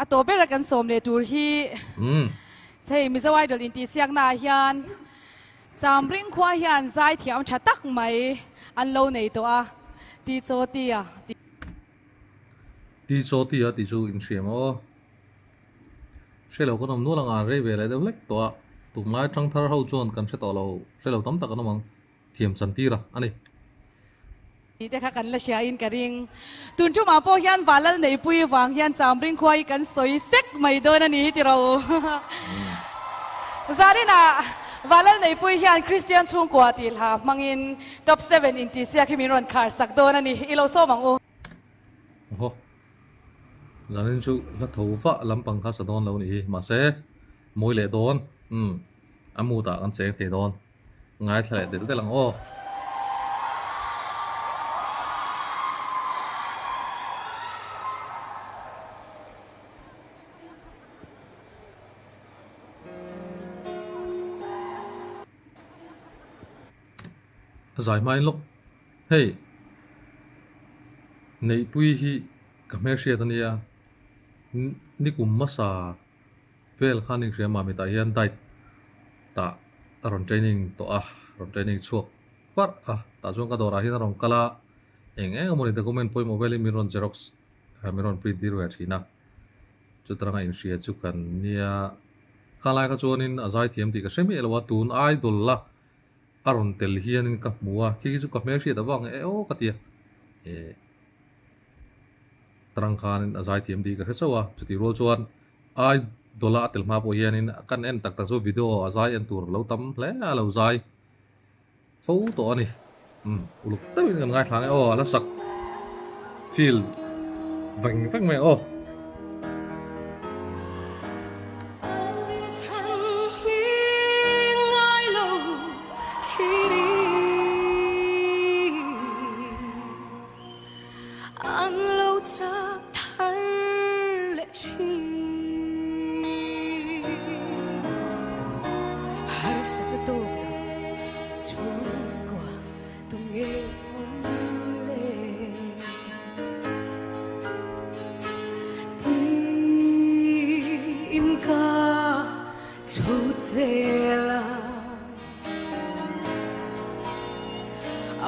a to bera kan som le tur hi thei mi zawai dol in ti siak na hian cham ring khwa hian zai thiam tha tak mai an lo nei to a ti cho ti a ti cho ti a ti chu in siam o selo ko nom nu lang a re ve le de lek to tu mai thang thar ho chon kan se to lo selo tam tak an mang thiam chan ti ra ani te kha kan la sia in ka ring tun chu ma po hian walal nei pui wang hian cham ring khwai kan soi sek mai do na ni ti ro zarina walal nei pui hian christian chung kwa til ha mangin top 7 in ti sia khimi ron khar sak do na ni ilo so mang o ho zanin chu la thofa lampang kha sa don lo ni ma se moi le don amu ta kan se the don ngai thale de te lang o giải mai lúc hey nei pui hi commercial tania ni kum masa vel khaning se ma mi ta hian dai ta ron training to ron training chuak par ta chung ka dora hi ron kala eng mo ni document poi mobile mi ron xerox mi ron print dir wa thina chu tranga in sia chu kan nia khala ka chuanin azai thiam ti ka semi elwa tun idol la aron tel hian in ka mua ki chu ka mer sia da wang o ka tia trang khan in azai thiam di ka hesawa chuti rol chuan ai dola tel ma po hian in kan en tak ta zo video azai en tur lo tam hle lo zai fo to ani uluk tamin kan ngai thlang o la sak feel veng veng me o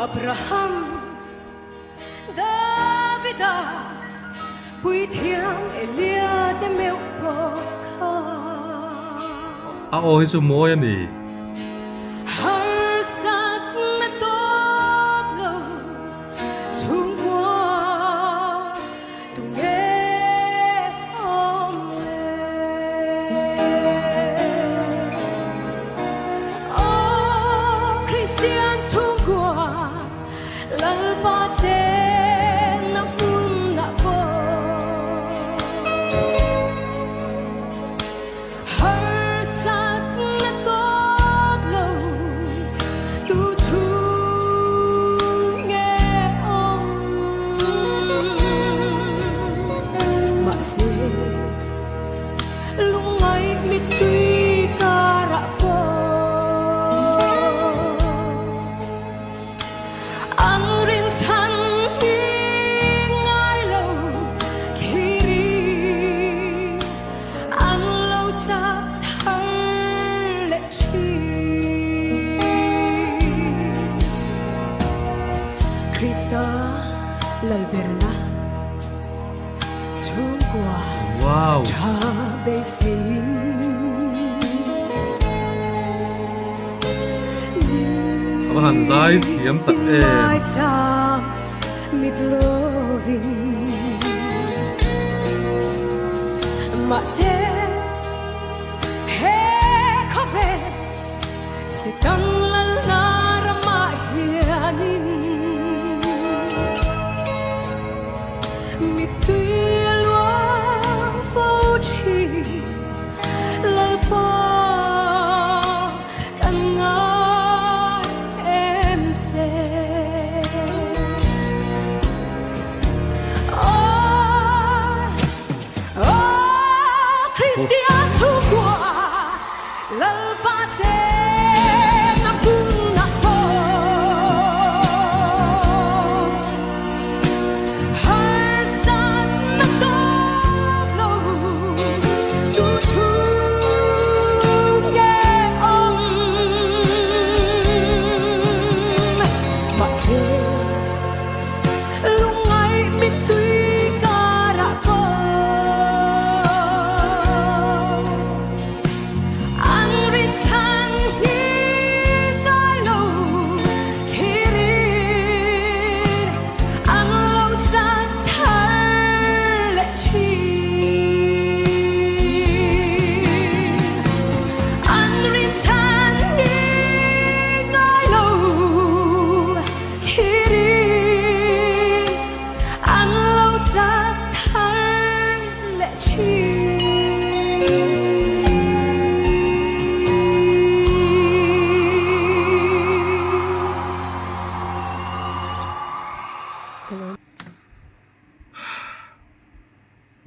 Abraham Davida Pui thiang Elia te meu ko kha oi su moi ani har sak na tok lo chung qua tung nghe om le oh Christian chung qua lal pa che na mun na po har sak na tok lo tu chu nghe om ma se lung ngai mi tui ka ra po ang rin chan hi ngai lo thiri ang lo cha thar le chi Krista lal berna chung qua wow cha be sein han zai thiam tak mai cha mit loving ma se he khove se tang la la ra ma hianin mi tui luang fo chi lal pa kan nga em se Christian thu qua lal pa che na bun na po har san na to lo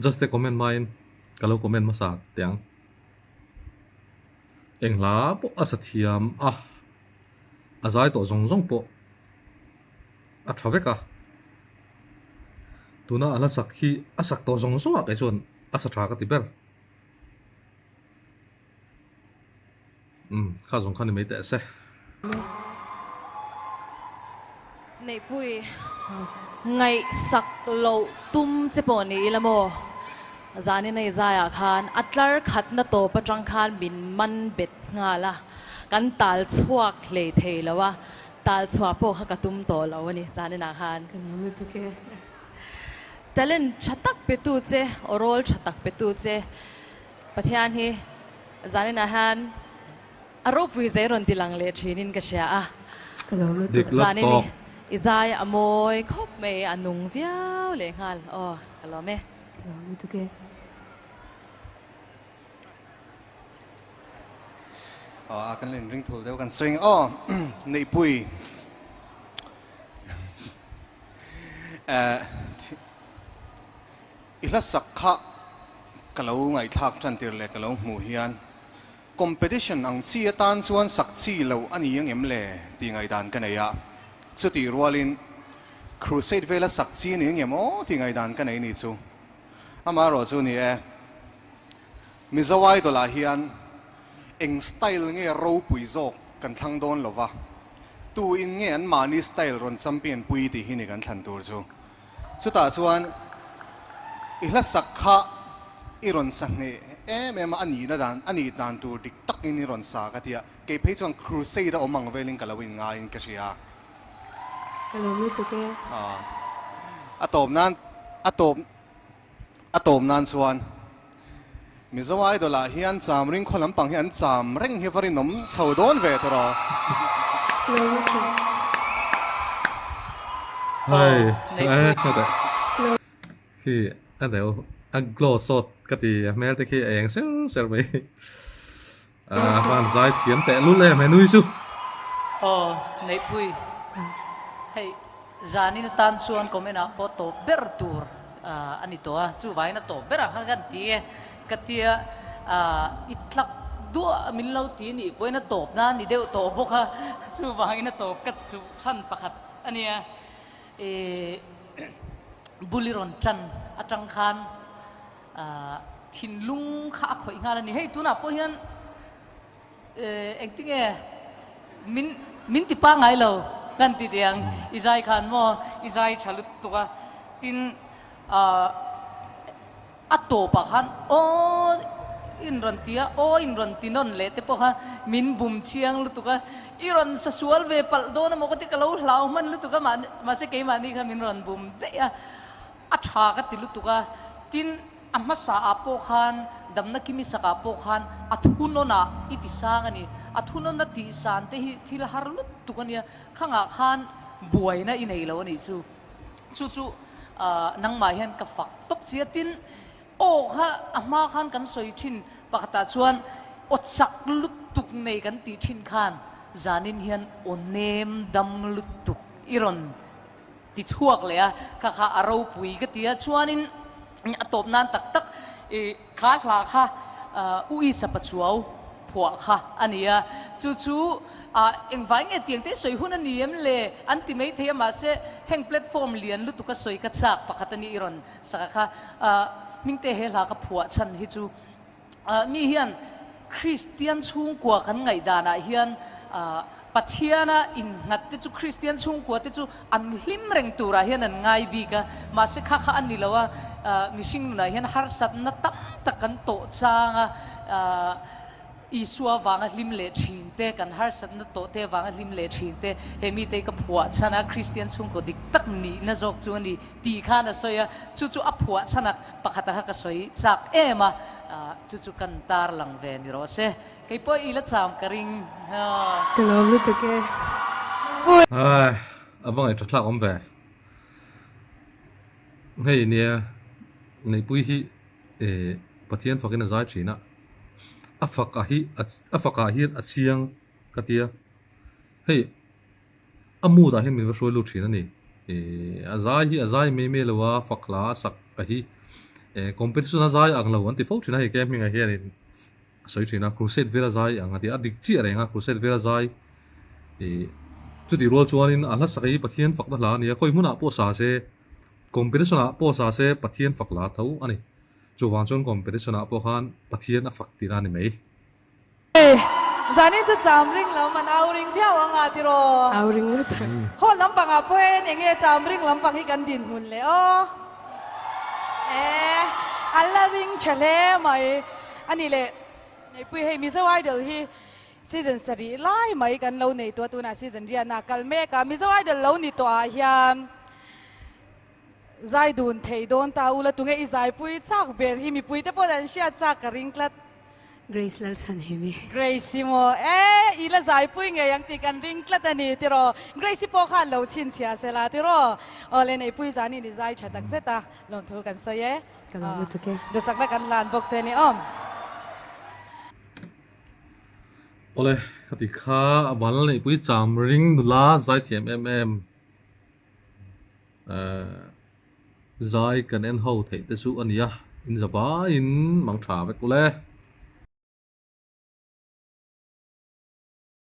just a comment mine kalau comment masak tiang engla po asathiam azai to zong po athaveka tuna ala sakhi asak to zong so ka chon asatha ka tiber kha zong khani me te se nei pui ngày sak lo tum che po ni lamo zani nei zaya khan atlar khat na to patrang khan bin man bet nga la kan tal chuak le thei lawa tal chua po kha ka tum to lo ni zani na khan talent chatak pe tu che orol chatak pe tu che pathian hi zani na han arop wi zai ron tilang le thinin ka sha a dik zani lap ni to izai amoy khop me anung viau le ngal alo me kan len ring thul deu kan swing nei pui ila sakha kalau ngai thak chan tir le kalau mu hian competition ang chi tan chuan sak chi lo ani ang em le ti ngai dan kan ya chuti rualin crusade vela sak chi ni ngem ti ngai dan kan ai ni chu ama ro chu ni mizawai dola hian eng style nge ro pui zo kan thang don lova tu in nge an mani style ron champion pui ti hi ni kan thlan tur chu chuta chuan ihla sakha iron sange mema ani na dan ani dan tur dik tak in ron sa ka tia ke phei chuan crusade omang velin kalawin nga in ka ria atom nan chuan mizawai dola hian cham ring kholam pang hian cham reng hi varin nom chaudon ve toro hai kata khi adeu aglo sot kati mel te khi eng ser mai van zai thiam te lu le menui su nei pui hey zani na tan suan komena poto bertur ani to chu vai na to bera khan ti katia itlak du min lo ti ni poina top na ni deu to boka chu vai na to kat chu chan pakhat ania buliron chan atang khan thin lung kha khoi nga la ni hei tu na po hian acting min ti pa ngai lo kan ti diang izai khan mo izai chalut tuka tin ato pa khan in ron tia in ron tinon le te po kha min bum chiang lu tuka iron sa sual ve pal do na mo ko ti kalo hlau man lu tuka ma se ke mani kha min ron bum de ya atha ka ti lu tuka tin amma sa apo khan damna kimi saka po khan athuno na itisang ani athuno na ti san te hi thil har lut tukania khanga khan buai na inei lo ni chu nang ma hian ka fak tok chia tin kha amma khan kan soi thin pakata chuan ochak lut tuk nei kan ti thin khan zanin hian onem dam lut tuk iron ti chuak le a kha aro pui ka tia chuanin atop nan tak kha hla kha ui sapachuau phua kha ania chu engwai nge tiang te soi hun ani em le anti mei the ma se heng platform lian lu tu ka soi ka chak pakhatani iron saka kha mingte he hla ka phua chan hi chu mi hian christian chung kwa kan ngai dana hian pathiana in ngat te chu christian chung kwa te chu an him reng tura hian an ngai bi ka ma se kha ani lawa mishing na hian har sat na tam takan to changa isua wanga lim le thin te kan har sat na to te wanga lim le thin te hemi te ka phua chana christian chung ko dik tak ni na jok chu ni ti kha na soya chu a phua chana pakhata ka soi chak ema chu kan tar lang ve ni ro se kai po ila cham karing Kalau lu tu ke ai abang ai thlak om ve hei nia nei pui hi pathian fakin azai china afaka hi achiang katia hei amu da hin min va shoi lu thina ni azai me lawa fakla sak a hi competition azai ang lawan ti fo thina hi kem hinga hian in soi thina crusade vera azai ang ati adik chi arenga crusade vera azai chu ti rol chuan in ala sakai pathian fakna la ni koi muna po sa se competition a po sa se pathian fakla tho ani chu wang chon competition a po khan pathian a fak tina ni mei zanin chu cham ring lo man au ring phia wa nga ti ro Au ring na ta. ho lampang a phen enge cham ring lampang hi kan din hun le o alla ring chale mai ani le nei pui hei mizo idol hi season sari lai mai kan lo nei to tu na season ria na kal me ka mizo idol lo ni to a hiam zai dun thei don ta ula tunge i zai pui chak ber hi mi pui te po dan sia chak ka ring klat Grace Lalsan himi. Gracie mo ila zai pui nge yang ti kan ring klat ani tiro Gracie po khan lo chin sia se la tiro ole nei pui zani ni zai chatak zeta lom thu kan so ye Kalau betul ke? do sakla kan lan bok che ni om ole khati kha abal nei pui cham ring la zai thiam zai kan en ho thei te su ania in zaba in mang tha ve kule